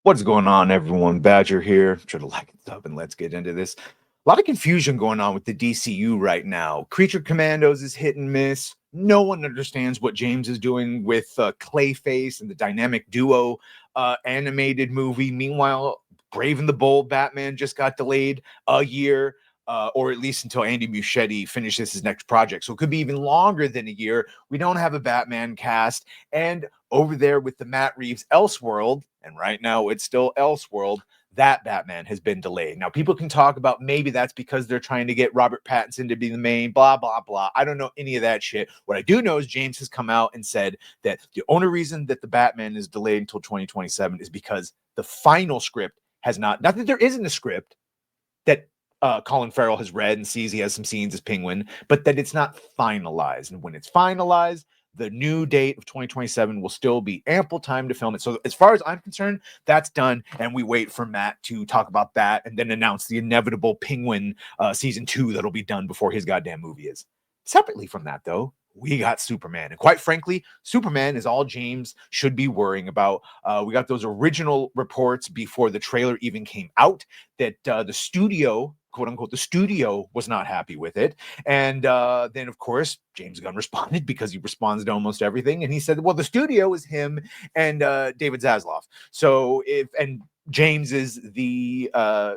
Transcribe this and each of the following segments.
What's going on, everyone? Badger here. Try to like and sub, and let's get into this. A lot of confusion going on with the DCU right now. Creature Commandos is hit and miss. No one understands what James is doing with Clayface and the dynamic duo animated movie. Meanwhile, Brave and the Bold Batman just got delayed a year. Or at least until Andy Muschietti finishes his next project. So it could be even longer than a year. We don't have a Batman cast. And over there with the Matt Reeves Elseworld, and right now it's still Elseworld, that Batman has been delayed. Now, people can talk about maybe that's because they're trying to get Robert Pattinson to be the main, blah, blah, blah. I don't know any of that shit. What I do know is James has come out and said that the only reason that the Batman is delayed until 2027 is because the final script has not that there isn't a script that Colin Farrell has read and sees he has some scenes as Penguin, but that it's not finalized. And when it's finalized, the new date of 2027 will still be ample time to film it. So as far as I'm concerned, that's done. And we wait for Matt to talk about that and then announce the inevitable Penguin season 2 that'll be done before his goddamn movie is. Separately from that, though, we got Superman. And quite frankly, Superman is all James should be worrying about. We got those original reports before the trailer even came out that the studio, quote unquote, the studio was not happy with it. And then, of course, James Gunn responded because he responds to almost everything. And he said, well, the studio is him and David Zaslav. So James is the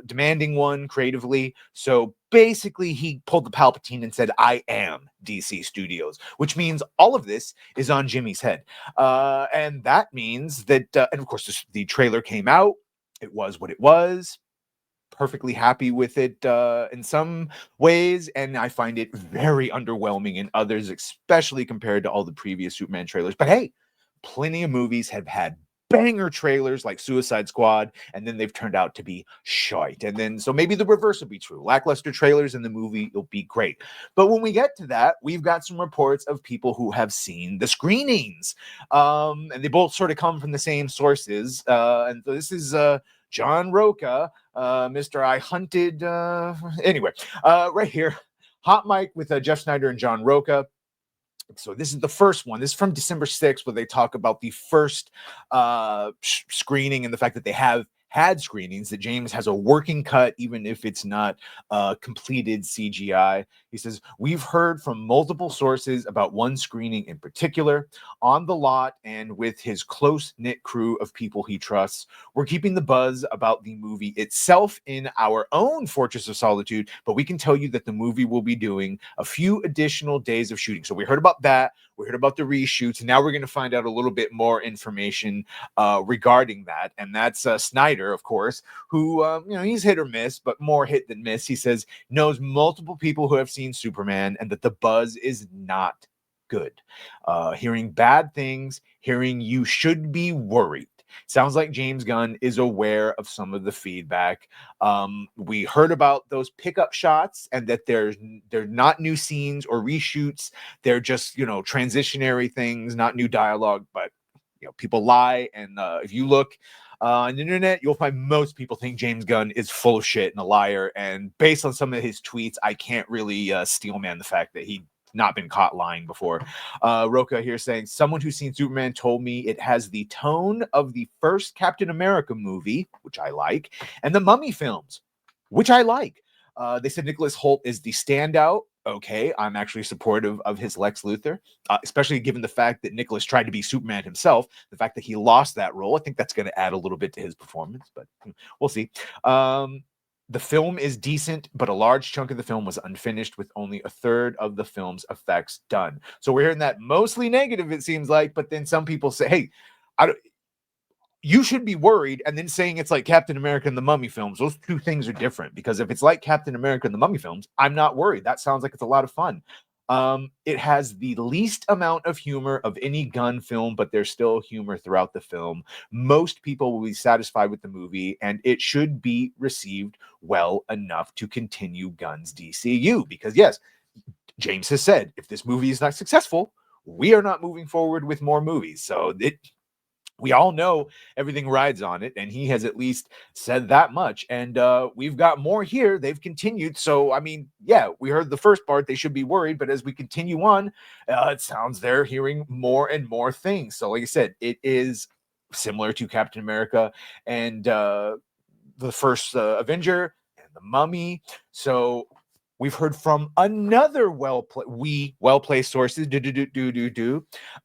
demanding one creatively. So basically, he pulled the Palpatine and said, I am DC Studios, which means all of this is on Jimmy's head. And that means that, and of course, the trailer came out. It was what it was. Perfectly happy with it in some ways, and I find it very underwhelming in others, especially compared to all the previous Superman trailers. But hey, plenty of movies have had banger trailers like Suicide Squad, and then they've turned out to be shite. And then so maybe the reverse will be true. Lackluster trailers and the movie will be great. But when we get to that, we've got some reports of people who have seen the screenings. And they both sort of come from the same sources. And so this is John Roca, Mr. I Hunted. Anyway, right here, Hot Mic with Jeff Snyder and John Roca. So this is the first one. This is from December 6th, where they talk about the first screening and the fact that they have had screenings, that James has a working cut, even if it's not completed CGI. He says, we've heard from multiple sources about one screening in particular on the lot and with his close-knit crew of people he trusts. We're keeping the buzz about the movie itself in our own Fortress of Solitude, but we can tell you that the movie will be doing a few additional days of shooting. So we heard about that. We heard about the reshoots. And now we're going to find out a little bit more information regarding that. And that's Snyder, of course, who, he's hit or miss, but more hit than miss. He says, knows multiple people who have seen Superman and that the buzz is not good. Hearing bad things, hearing you should be worried. Sounds like James Gunn is aware of some of the feedback. We heard about those pickup shots and that they're not new scenes or reshoots. They're just, transitionary things, not new dialogue, but people lie. And if you look on the internet, you'll find most people think James Gunn is full of shit and a liar. And based on some of his tweets, I can't really steelman the fact that he not been caught lying before. Roca here saying, someone who's seen Superman told me it has the tone of the first Captain America movie, which I like, and the Mummy films, which I like. They said Nicholas Hoult is the standout. Okay, I'm actually supportive of his Lex Luthor, especially given the fact that Nicholas tried to be Superman himself. The fact that he lost that role, I think that's going to add a little bit to his performance, but we'll see. The film is decent, but a large chunk of the film was unfinished with only a third of the film's effects done. So we're hearing that mostly negative, it seems like, but then some people say, hey, you should be worried, and then saying it's like Captain America and the Mummy films. Those two things are different, because if it's like Captain America and the Mummy films, I'm not worried. That sounds like it's a lot of fun. It has the least amount of humor of any Gunn film, but there's still humor throughout the film. Most people will be satisfied with the movie, and it should be received well enough to continue Gunn's DCU. Because yes, James has said, if this movie is not successful, we are not moving forward with more movies. So we all know everything rides on it, and he has at least said that much. And we've got more here. They've continued. So, I mean, yeah, we heard the first part. They should be worried. But as we continue on, it sounds they're hearing more and more things. So, like I said, it is similar to Captain America and the first Avenger and the Mummy. So we've heard from another well-placed sources.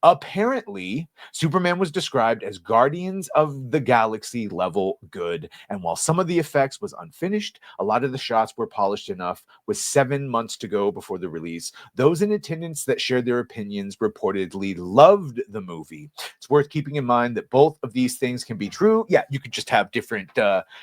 Apparently, Superman was described as Guardians of the Galaxy level good, and while some of the effects was unfinished, a lot of the shots were polished enough. With 7 months to go before the release, those in attendance that shared their opinions reportedly loved the movie. It's worth keeping in mind that both of these things can be true. Yeah, you could just have different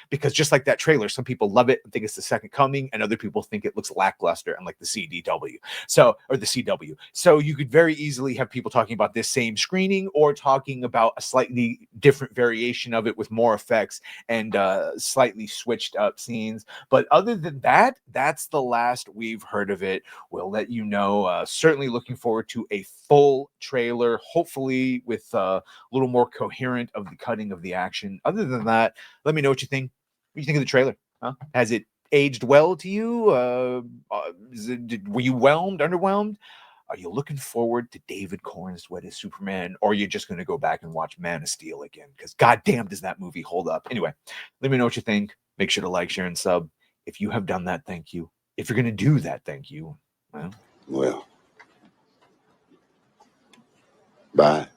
because just like that trailer, some people love it and think it's the second coming, and other people think it looks lackluster and like the CDW. So, or the CW. So you could very easily have people talking about this same screening or talking about a slightly different variation of it with more effects and slightly switched up scenes. But other than that, that's the last we've heard of it. We'll let you know. Certainly looking forward to a full trailer, hopefully with a little more coherent of the cutting of the action. Other than that, let me know what you think. What do you think of the trailer? Huh? Has it aged well to you? Were you underwhelmed? Are you looking forward to David Cornsweet as Superman, or are you just going to go back and watch Man of Steel again? Because goddamn, does that movie hold up? Anyway, let me know what you think. Make sure to like, share, and sub. If you have done that, thank you. If you're going to do that, thank you. Well, bye.